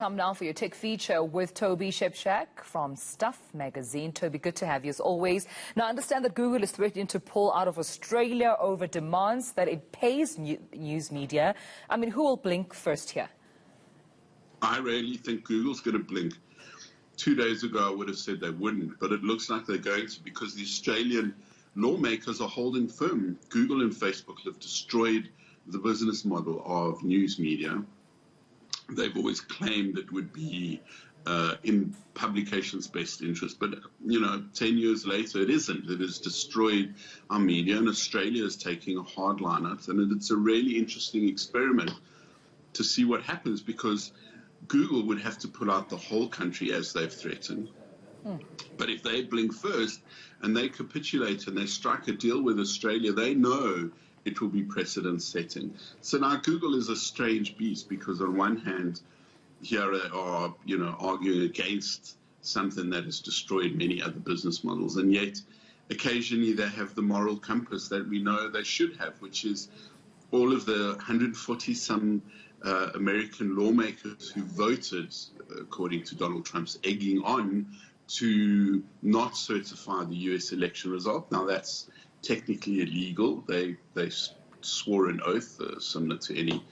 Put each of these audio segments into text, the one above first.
Time now for your tech feature with Toby Shapshak from Stuff magazine. Toby, good to have you as always. Now, I understand that Google is threatening to pull out of Australia over demands that it pays news media. I mean, who will blink first here? I really think Google's going to blink. 2 days ago, I would have said they wouldn't, but it looks like they're going to, because the Australian lawmakers are holding firm. Google and Facebook have destroyed the business model of news media. They've always claimed it would be in publications' best interest, but 10 years later, it isn't. It has destroyed our media, and Australia is taking a hard line at it. And it's a really interesting experiment to see what happens, because Google would have to pull out the whole country as they've threatened. But if they blink first and they capitulate and they strike a deal with Australia, they know it will be precedent-setting. So now Google is a strange beast, because on one hand, here they are, arguing against something that has destroyed many other business models, and yet occasionally they have the moral compass that we know they should have, which is all of the 140-some American lawmakers who voted, according to Donald Trump's egging on, to not certify the U.S. election result. Now, that's technically illegal. They swore an oath similar to any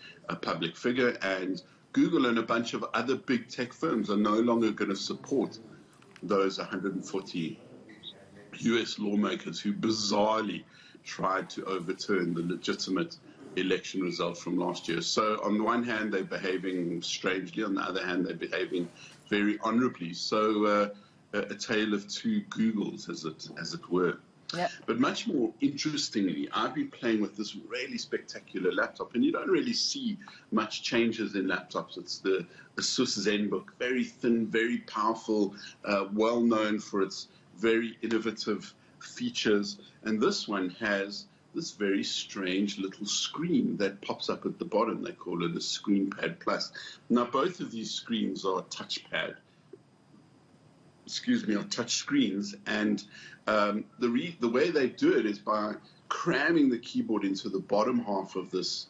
public figure, and Google and a bunch of other big tech firms are no longer going to support those 140 U.S. lawmakers who bizarrely tried to overturn the legitimate election result from last year. So on the one hand, they're behaving strangely. On the other hand, they're behaving very honorably. So a tale of two Googles, as it were. Yep. But much more interestingly, I've been playing with this really spectacular laptop, and you don't really see much changes in laptops. It's the Asus ZenBook, very thin, very powerful, well known for its very innovative features. And this one has this very strange little screen that pops up at the bottom. They call it a ScreenPad Plus. Now, both of these screens are touch screens, and the way they do it is by cramming the keyboard into the bottom half of this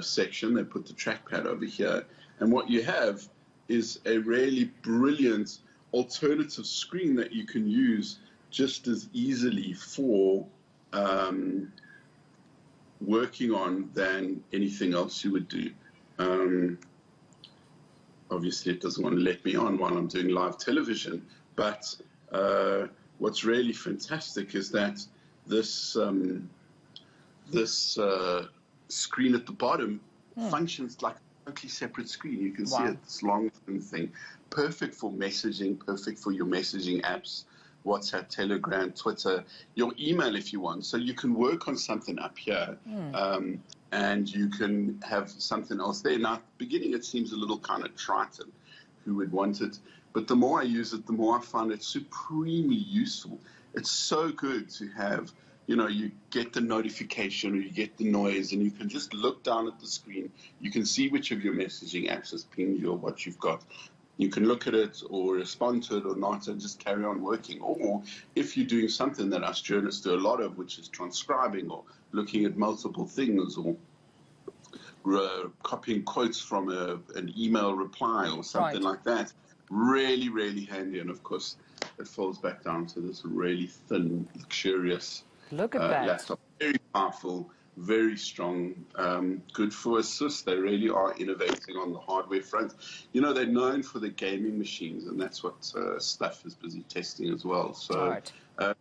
section. They put the trackpad over here, and what you have is a really brilliant alternative screen that you can use just as easily for working on than anything else you would do. Obviously, it doesn't want to let me on while I'm doing live television, but what's really fantastic is that this screen at the bottom functions like a totally separate screen. You can see it, this long thin thing, perfect for messaging, perfect for your messaging apps, WhatsApp, Telegram, Twitter, your email if you want. So you can work on something up here, and you can have something else there. Now, at the beginning, it seems a little kind of trite, and who would want it? But the more I use it, the more I find it supremely useful. It's so good to have, you get the notification or you get the noise, and you can just look down at the screen. You can see which of your messaging apps has pinged you or what you've got. You can look at it or respond to it or not and just carry on working. Or if you're doing something that us journalists do a lot of, which is transcribing or looking at multiple things or copying quotes from an email reply or something like that, really, really handy. And of course, it falls back down to this really thin, luxurious laptop. Very powerful, very strong, good for Asus. They really are innovating on the hardware front. They're known for the gaming machines, and that's what Stuff is busy testing as well. So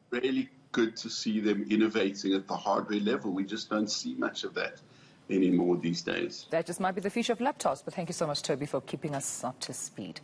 really good to see them innovating at the hardware level. We just don't see much of that anymore these days. That just might be the future of laptops, but thank you so much, Toby, for keeping us up to speed.